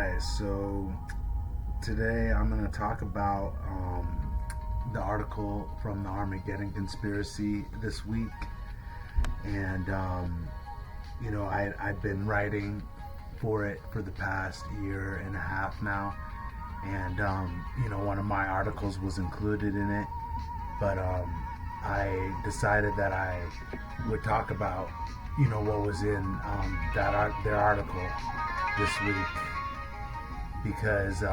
guys. So today I'm going to talk about the article from the Armageddon Conspiracy this week. And, I've been writing for it for the past year and a half now. And, one of my articles was included in it. But I decided that I would talk about, what was in their article this week because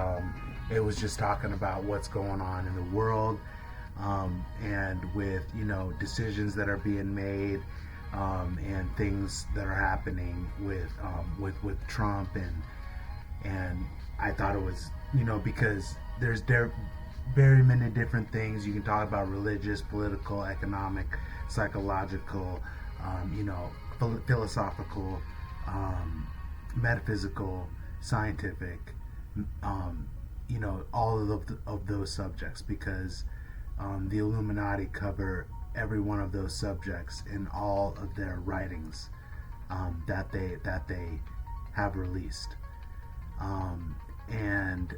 it was just talking about what's going on in the world and with decisions that are being made and things that are happening with Trump and I thought it was because there's very many different things you can talk about: religious, political, economic, psychological, philosophical, metaphysical, scientific, all of those subjects, because the Illuminati cover every one of those subjects in all of their writings that they have released, and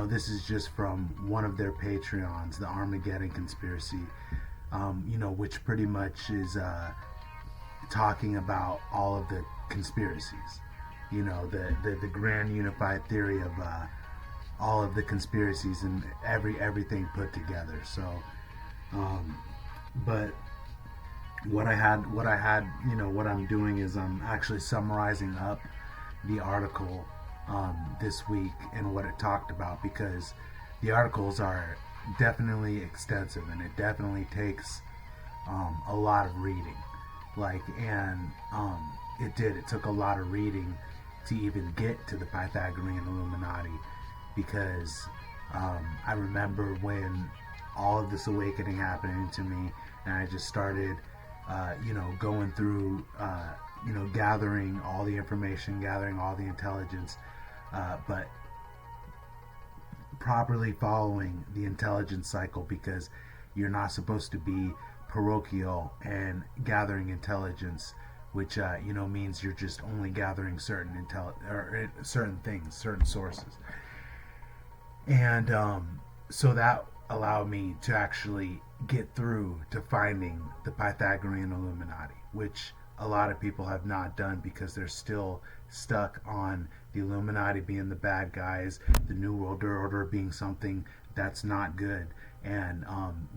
this is just from one of their Patreons, the Armageddon Conspiracy, which pretty much is talking about all of the conspiracies, the grand unified theory of all of the conspiracies and everything put together. So, but what I'm doing is I'm actually summarizing up the article this week and what it talked about, because the articles are definitely extensive and it definitely takes a lot of reading. It took a lot of reading to even get to the Pythagorean Illuminati, because I remember when all of this awakening happening to me, and I just started, going through, gathering all the information, gathering all the intelligence, but properly following the intelligence cycle, because you're not supposed to be parochial and gathering intelligence, which means you're just only gathering certain certain things, certain sources, and so that allowed me to actually get through to finding the Pythagorean Illuminati, which a lot of people have not done because they're still stuck on the Illuminati being the bad guys, the New World Order being something that's not good, and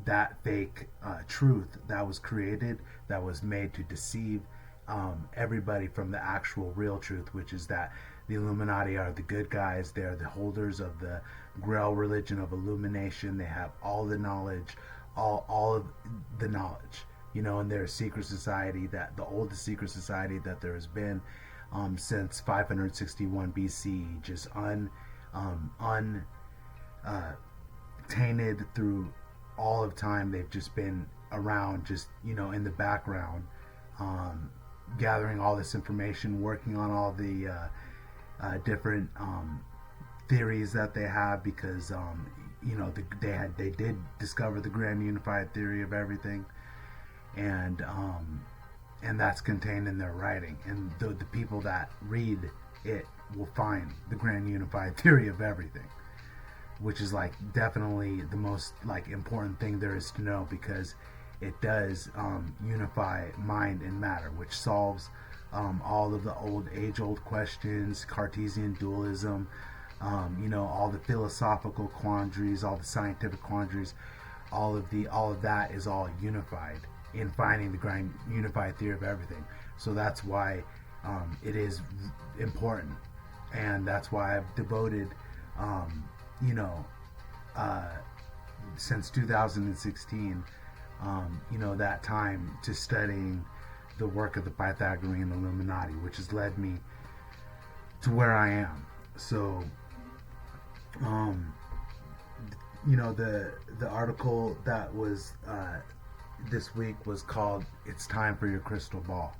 that fake truth that was created, that was made to deceive everybody from the actual real truth, which is that the Illuminati are the good guys. They're the holders of the Grail religion of illumination. They have all the knowledge, all of the knowledge, and they're a secret society, that the oldest secret society that there has been since 561 BC, just tainted through all of time. They've just been around, just in the background, gathering all this information, working on all the different theories that they have, because they did discover the grand unified theory of everything, and that's contained in their writing, and the people that read it will find the grand unified theory of everything, which is definitely the most important thing there is to know, because it does unify mind and matter, which solves all of the age-old questions, Cartesian dualism, all the philosophical quandaries, all the scientific quandaries, all of that is all unified in finding the grand unified theory of everything. So that's why it is important, and that's why I've devoted, since 2016, that time to studying the work of the Pythagorean Illuminati, which has led me to where I am. So, the article that was this week was called "It's Time for Your Crystal Ball,"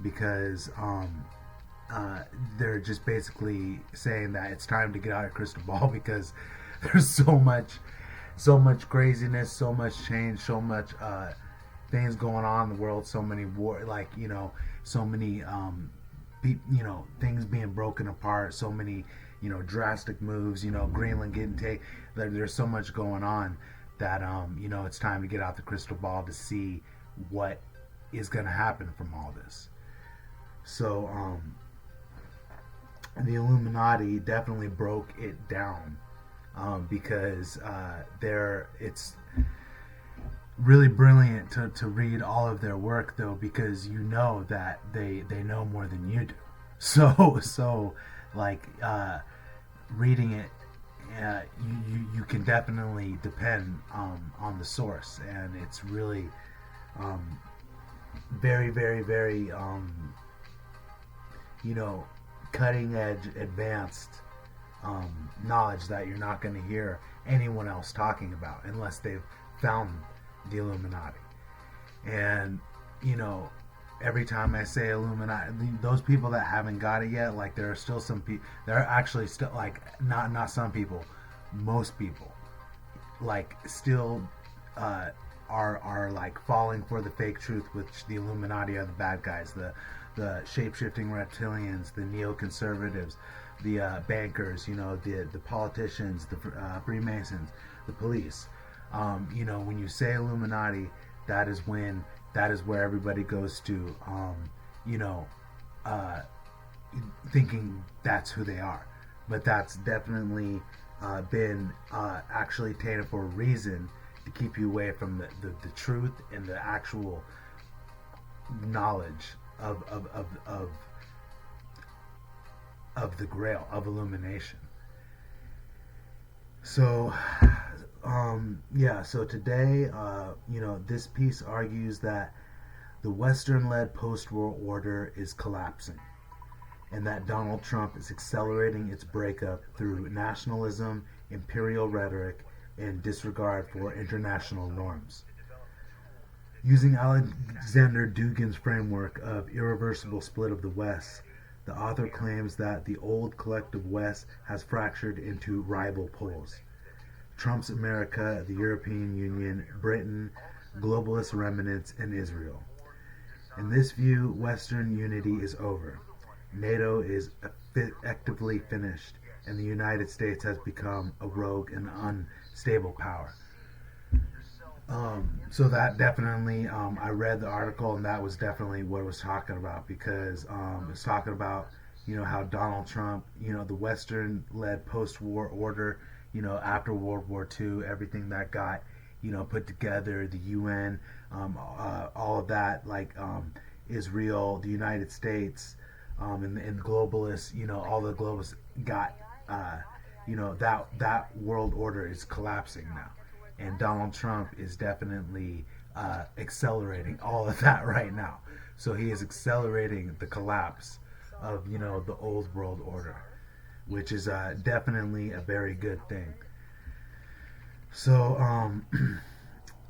because they're just basically saying that it's time to get out your crystal ball, because there's so much craziness, so much change, so much things going on in the world, so many war, so many things being broken apart, so many drastic moves, Greenland getting taken. There's so much going on that it's time to get out the crystal ball to see what is going to happen from all this. So the Illuminati definitely broke it down, because it's really brilliant to read all of their work, though, because you know that they know more than you do. So like reading it, you can definitely depend on the source, and it's really very, very, very cutting edge, advanced knowledge that you're not going to hear anyone else talking about unless they've found the Illuminati. And every time I say Illuminati, those people that haven't got it yet, like there are still some people. There are actually still, like, not some people, most people, like still are like falling for the fake truth, which the Illuminati are the bad guys, the shape-shifting reptilians, the neoconservatives, the bankers, the politicians, the Freemasons, the police. When you say Illuminati, that is where everybody goes to, thinking that's who they are. But that's definitely been actually tainted for a reason, to keep you away from the truth and the actual knowledge of the Grail, of illumination. So so today, this piece argues that the Western-led post-war order is collapsing, and that Donald Trump is accelerating its breakup through nationalism, imperial rhetoric, and disregard for international norms. Using Alexander Dugin's framework of irreversible split of the West, the author claims that the old collective West has fractured into rival poles. Trump's America, the European Union, Britain, globalist remnants, and Israel. In this view, Western unity is over. NATO is effectively finished, and the United States has become a rogue and unstable power. So that definitely, I read the article, and that was definitely what it was talking about, because it was talking about, how Donald Trump, the Western-led post-war order, after World War II, everything that got, put together, the UN, all of that, like Israel, the United States, and globalists, all the globalists got, that world order is collapsing now. And Donald Trump is definitely accelerating all of that right now. So he is accelerating the collapse of, the old world order, which is definitely a very good thing. So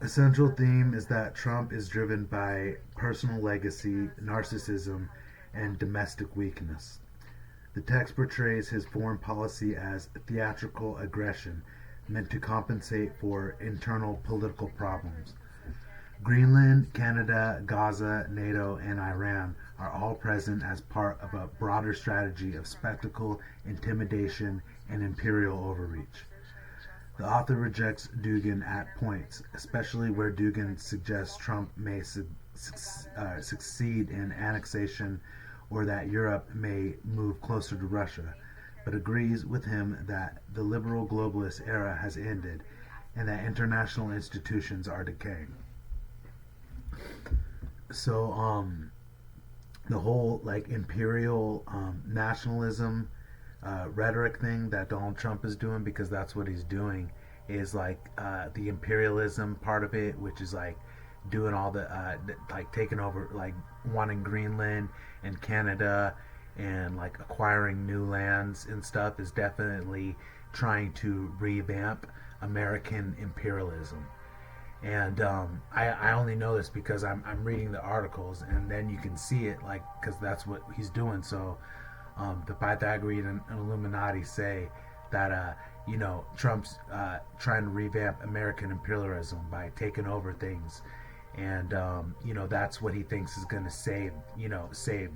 a central theme is that Trump is driven by personal legacy, narcissism, and domestic weakness. The text portrays his foreign policy as theatrical aggression meant to compensate for internal political problems. Greenland, Canada, Gaza, NATO, and Iran are all present as part of a broader strategy of spectacle, intimidation, and imperial overreach. The author rejects Dugin at points, especially where Dugin suggests Trump may succeed in annexation or that Europe may move closer to Russia, but agrees with him that the liberal globalist era has ended and that international institutions are decaying. So the whole like imperial nationalism rhetoric thing that Donald Trump is doing, because that's what he's doing, is like the imperialism part of it, which is like doing all the like taking over, like wanting Greenland and Canada and like acquiring new lands and stuff, is definitely trying to revamp American imperialism. And I only know this because I'm reading the articles, and then you can see it, like, because that's what he's doing. So the Pythagorean and Illuminati say that Trump's trying to revamp American imperialism by taking over things, and that's what he thinks is going to save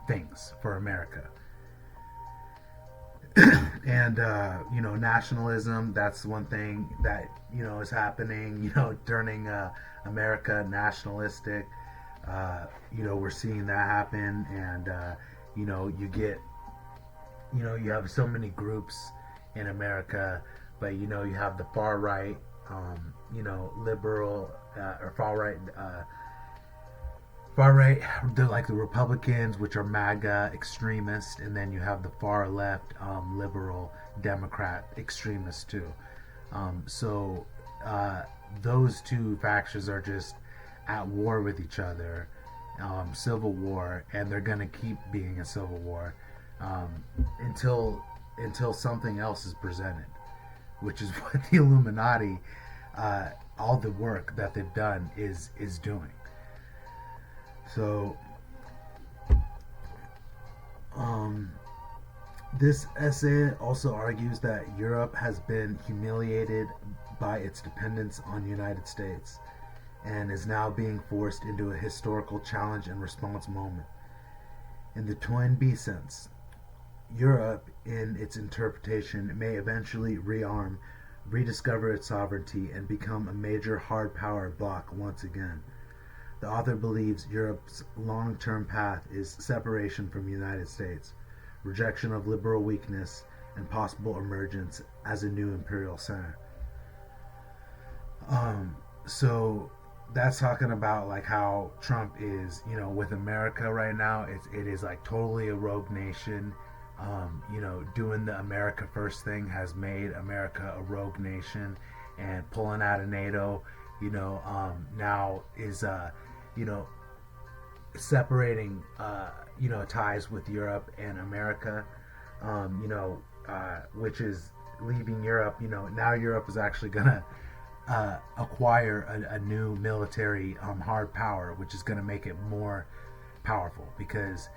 things for America. And nationalism, that's one thing that is happening, turning America nationalistic. We're seeing that happen. And you get, you have so many groups in America, but you have the far right, liberal, or far right, they're like the Republicans, which are MAGA extremists, and then you have the far left, liberal Democrat extremists too. So those two factions are just at war with each other, civil war, and they're gonna keep being a civil war, um, until something else is presented, which is what the Illuminati, all the work that they've done is doing. So, this essay also argues that Europe has been humiliated by its dependence on the United States and is now being forced into a historical challenge and response moment. In the Toynbee sense, Europe, in its interpretation, may eventually rearm, rediscover its sovereignty, and become a major hard power bloc once again. The author believes Europe's long-term path is separation from the United States, rejection of liberal weakness, and possible emergence as a new imperial center. So that's talking about like how Trump is, with America right now. It is like totally a rogue nation. Doing the America First thing has made America a rogue nation, and pulling out of NATO, now is separating ties with Europe and America, which is leaving Europe. Now Europe is actually gonna acquire a new military hard power, which is gonna make it more powerful because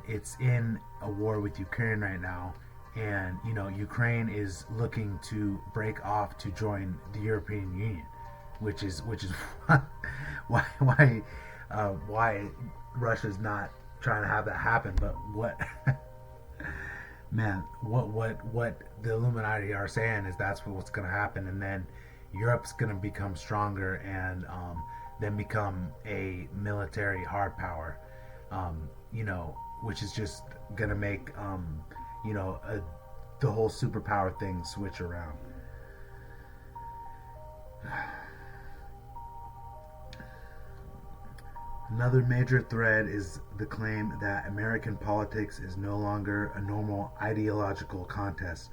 it's in a war with Ukraine right now, and Ukraine is looking to break off to join the European Union, which is why Russia's not trying to have that happen. But what man, what the Illuminati are saying is that's what's going to happen, and then Europe's going to become stronger and then become a military hard power, which is just going to make the whole superpower thing switch around. Another major thread is the claim that American politics is no longer a normal ideological contest,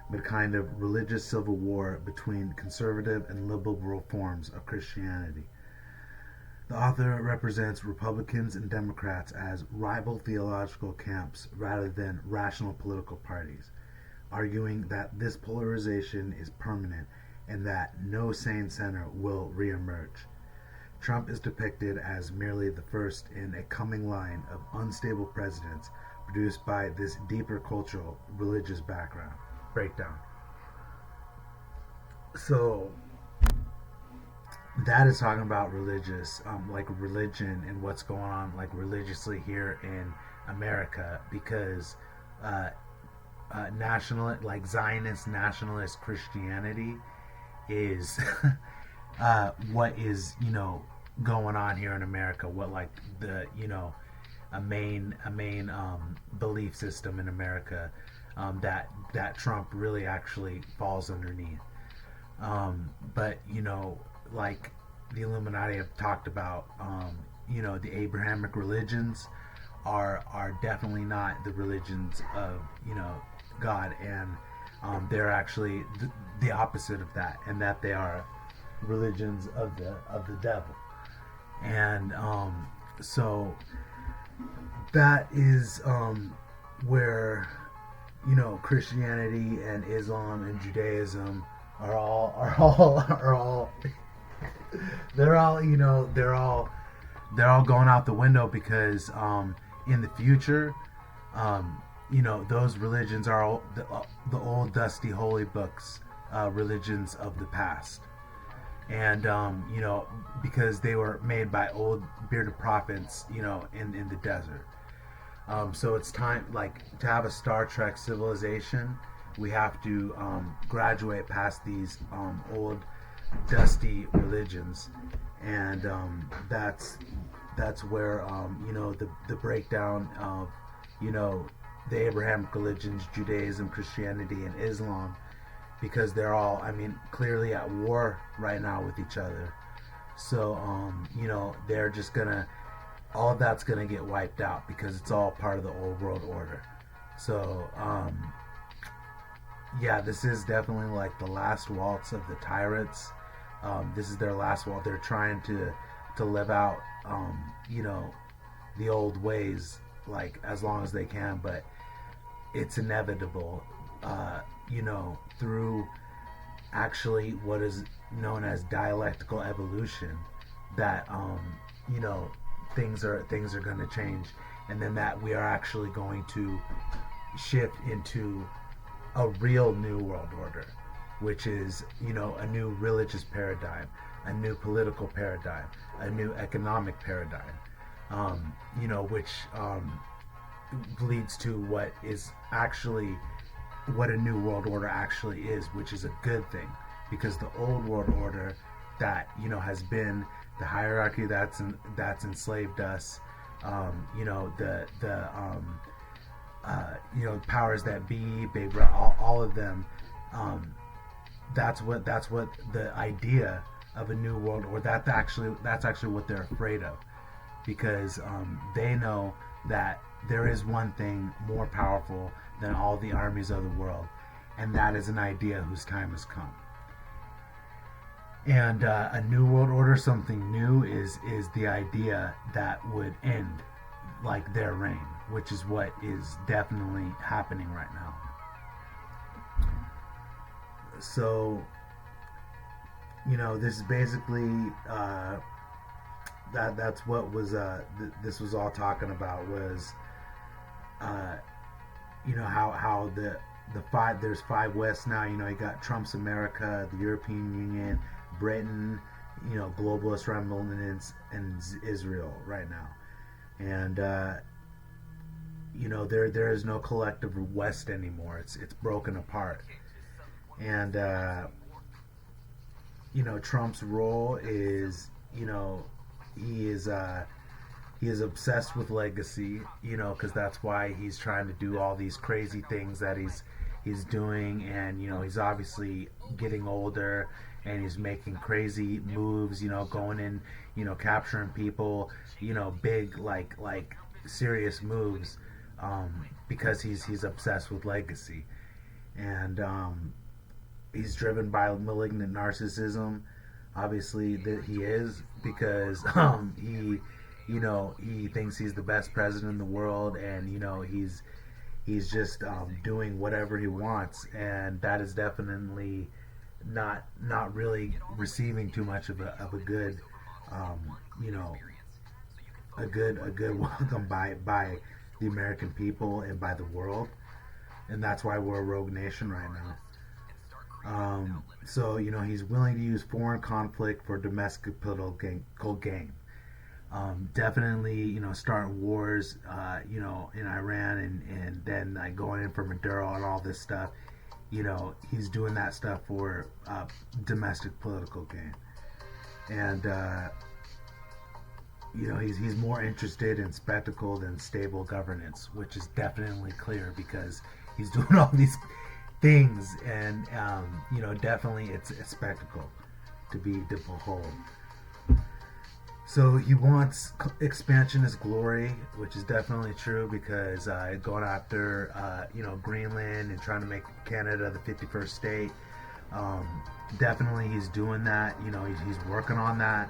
but a kind of religious civil war between conservative and liberal forms of Christianity. The author represents Republicans and Democrats as rival theological camps rather than rational political parties, arguing that this polarization is permanent and that no sane center will reemerge. Trump is depicted as merely the first in a coming line of unstable presidents produced by this deeper cultural, religious breakdown. So that is talking about religious, like religion and what's going on, like religiously here in America, because like Zionist nationalist Christianity is what is going on here in America. What like the a main belief system in America, that Trump really actually falls underneath. But like the Illuminati have talked about, the Abrahamic religions are definitely not the religions of God, and they're actually the opposite of that, and that they are religions of the devil. And so that is where Christianity and Islam and Judaism are all they're all going out the window, because in the future, those religions are all the old dusty holy books, religions of the past. And because they were made by old bearded prophets, in the desert. So it's time, like, to have a Star Trek civilization. We have to graduate past these old, dusty religions, and that's where the breakdown of you know the Abrahamic religions, Judaism, Christianity, and Islam, because they're all, I mean, clearly at war right now with each other. So they're just gonna, all of that's gonna get wiped out because it's all part of the old world order. So yeah, this is definitely like the last waltz of the tyrants. This is their last waltz. They're trying to live out you know the old ways like as long as they can, but it's inevitable. Through actually what is known as dialectical evolution, that you know things are going to change, and then that we are actually going to shift into a real new world order, which is a new religious paradigm, a new political paradigm, a new economic paradigm, which leads to what is actually what a new world order actually is, which is a good thing, because the old world order that has been the hierarchy that's enslaved us, the powers that be, Babe, all of them. That's what the idea of a new world order. That's actually what they're afraid of, because they know that there is one thing more powerful than all the armies of the world, and that is an idea whose time has come. And a new world order, something new, is the idea that would end like their reign, which is what is definitely happening right now. So, this is basically that's what was this was all talking about, was how the five, there's five West now. You got Trump's America, the European Union, Britain, globalist remnants, and Israel right now. And there is no collective West anymore. It's broken apart. And Trump's role is, he is obsessed with legacy, because that's why he's trying to do all these crazy things that he's doing. And he's obviously getting older, and he's making crazy moves, going in, capturing people, big, like serious moves, because he's obsessed with legacy. And he's driven by malignant narcissism, obviously, that he is, because he thinks he's the best president in the world, and he's just doing whatever he wants, and that is definitely not really receiving too much of a good a good welcome by the American people and by the world. And that's why we're a rogue nation right now. So he's willing to use foreign conflict for domestic political gain. Definitely, starting wars, in Iran, and then going in for Maduro and all this stuff. He's doing that stuff for domestic political gain. And he's more interested in spectacle than stable governance, which is definitely clear, because he's doing all these things, and definitely it's a spectacle to behold. So he wants expansion as glory, which is definitely true, because going after Greenland and trying to make Canada the 51st state, definitely he's doing that. He's working on that.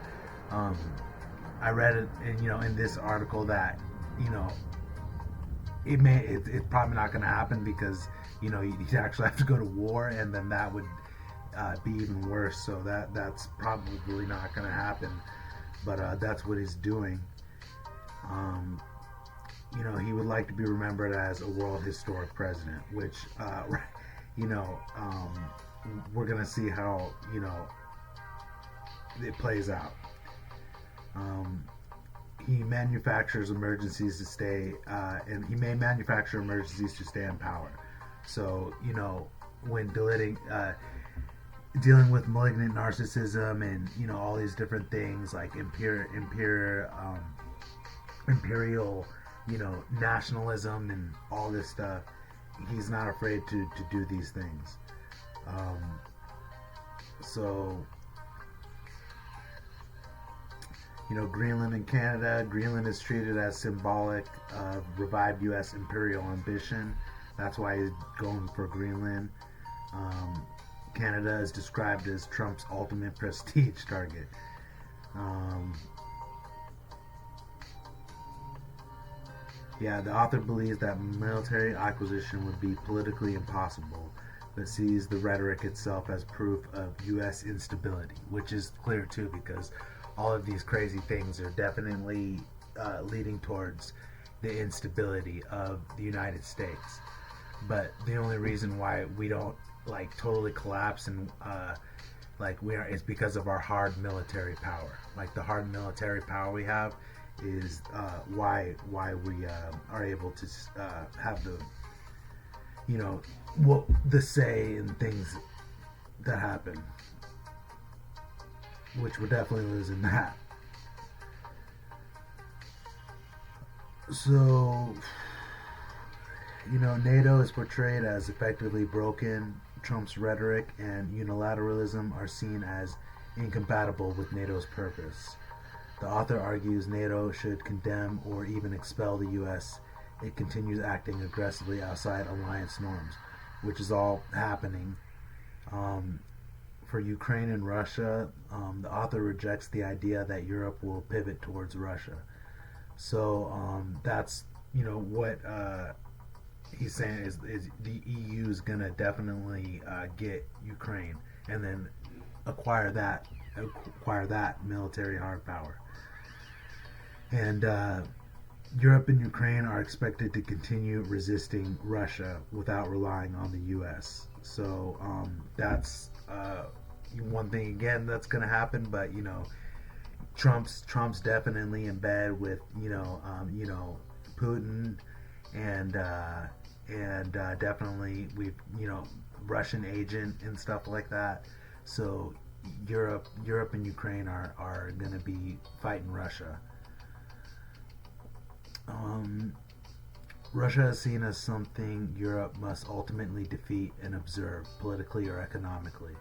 I read it in this article that it's probably not going to happen, because you actually have to go to war, and then that would be even worse. So that's probably not going to happen. But that's what he's doing. He would like to be remembered as a world historic president, which we're gonna see how it plays out. he manufactures emergencies to stay, and he may manufacture emergencies to stay in power. So when dealing with malignant narcissism and all these different things like imperial nationalism and all this stuff, he's not afraid to do these things. So Greenland and Canada. Greenland is treated as symbolic of revived U.S. imperial ambition. That's why he's going for Greenland. Canada is described as Trump's ultimate prestige target. The author believes that military acquisition would be politically impossible, but sees the rhetoric itself as proof of U.S. instability, which is clear too, because all of these crazy things are definitely leading towards the instability of the United States. But the only reason why we don't totally collapse and we are is because of our hard military power. The hard military power we have is why we are able to have the what the say in things that happen, which we're definitely losing that. So NATO is portrayed as effectively broken. Trump's rhetoric and unilateralism are seen as incompatible with NATO's purpose. The author argues NATO should condemn or even expel the U.S. It continues acting aggressively outside alliance norms, which is all happening. For Ukraine and Russia, the author rejects the idea that Europe will pivot towards Russia. So that's what he's saying is the EU is gonna definitely get Ukraine and then acquire that military hard power. And Europe and Ukraine are expected to continue resisting Russia without relying on the U.S. So that's one thing again that's going to happen. But Trump's definitely in bed with Putin and definitely we've Russian agent and stuff like that. So Europe and Ukraine are going to be fighting Russia. Russia is seen as something Europe must ultimately defeat and observe politically or economically.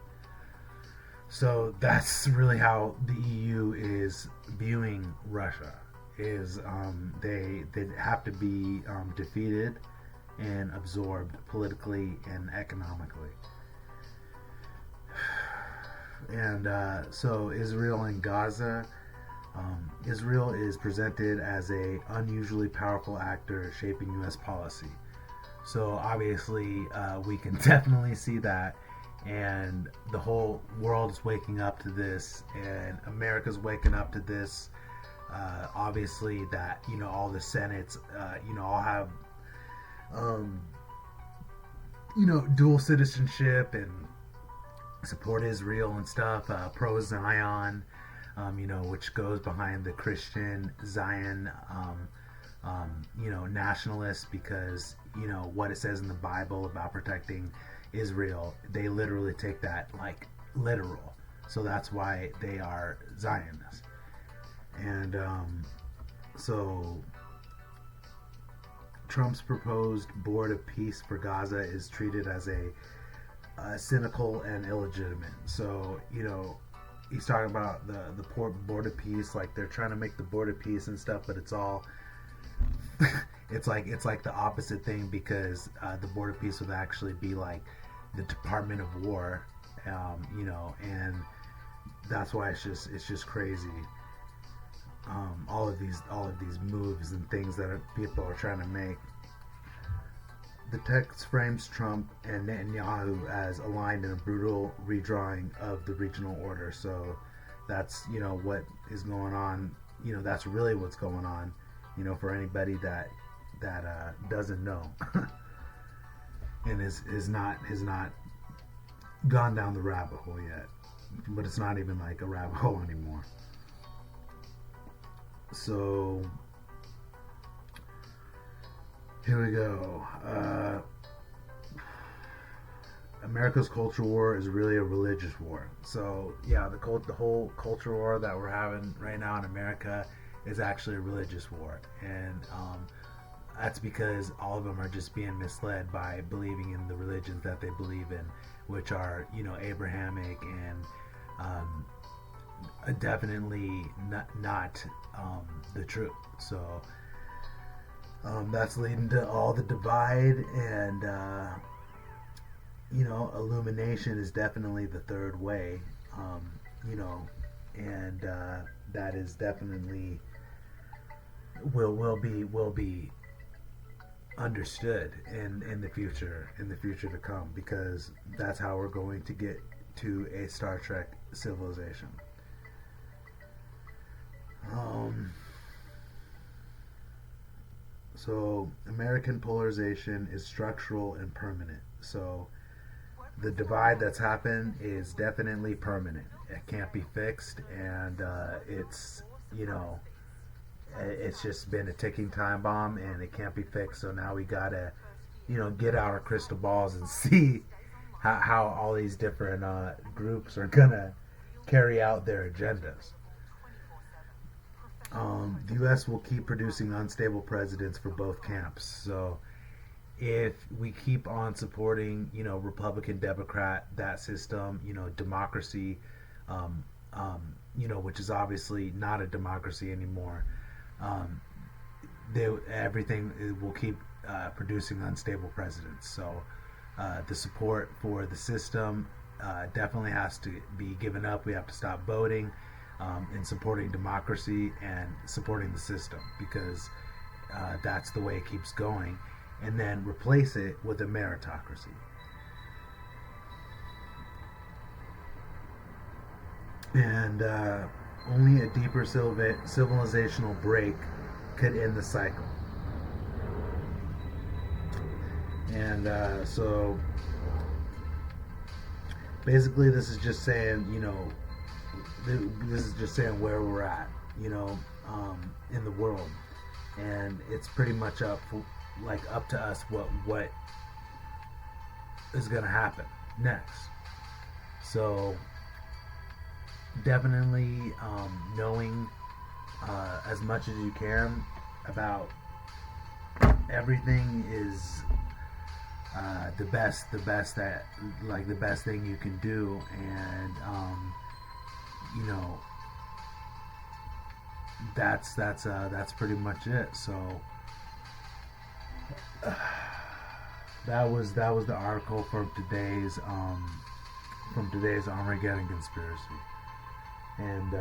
So that's really how the EU is viewing Russia. Is they have to be defeated and absorbed politically and economically. And so Israel and Gaza. Israel is presented as a unusually powerful actor shaping U.S. policy. So obviously we can definitely see that, and the whole world is waking up to this, and America's waking up to this. Obviously that all the senates all have dual citizenship and support Israel and stuff, pro Zion. Which goes behind the Christian Zion, nationalists, because what it says in the Bible about protecting Israel, they literally take that literal. So that's why they are Zionists. And so Trump's proposed board of peace for Gaza is treated as a cynical and illegitimate. So he's talking about the board of peace, they're trying to make the board of peace and stuff, but it's all it's like the opposite thing, because the board of peace would actually be like the Department of War, and that's why it's just crazy. All of these moves and things that people are trying to make. The text frames Trump and Netanyahu as aligned in a brutal redrawing of the regional order. So that's what is going on. That's really what's going on. For anybody that doesn't know and is not gone down the rabbit hole yet. But it's not even like a rabbit hole anymore. So here we go. America's culture war is really a religious war. So yeah, the whole culture war that we're having right now in America is actually a religious war, and that's because all of them are just being misled by believing in the religions that they believe in, which are, Abrahamic and definitely not the truth. So that's leading to all the divide, and illumination is definitely the third way. um, and that is definitely will be understood in the future to come, because that's how we're going to get to a Star Trek civilization. Um, so American polarization is structural and permanent. So the divide that's happened is definitely permanent. It can't be fixed, and you know it's just been a ticking time bomb, and it can't be fixed. So now we gotta get our crystal balls and see how all these different groups are gonna carry out their agendas. The U.S. will keep producing unstable presidents for both camps. So if we keep on supporting, Republican, Democrat, that system, democracy, um, which is obviously not a democracy anymore, um, everything will keep producing unstable presidents. So the support for the system definitely has to be given up. We have to stop voting in supporting democracy and supporting the system, because that's the way it keeps going, and then replace it with a meritocracy. And only a deeper civilizational break could end the cycle. And so basically, this is just saying, this is just saying where we're at, in the world, and it's pretty much up to us what is going to happen next. So definitely knowing as much as you can about everything is the best thing you can do, and you know that's pretty much it. So that was the article from today's Armageddon conspiracy. And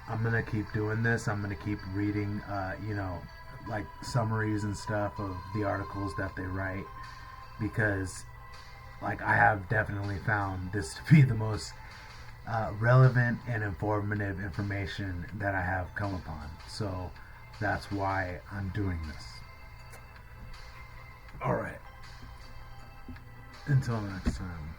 I'm gonna keep doing this. I'm gonna keep reading like summaries and stuff of the articles that they write, because like I have definitely found this to be the most relevant and informative information that I have come upon. So that's why I'm doing this. Alright. Until next time.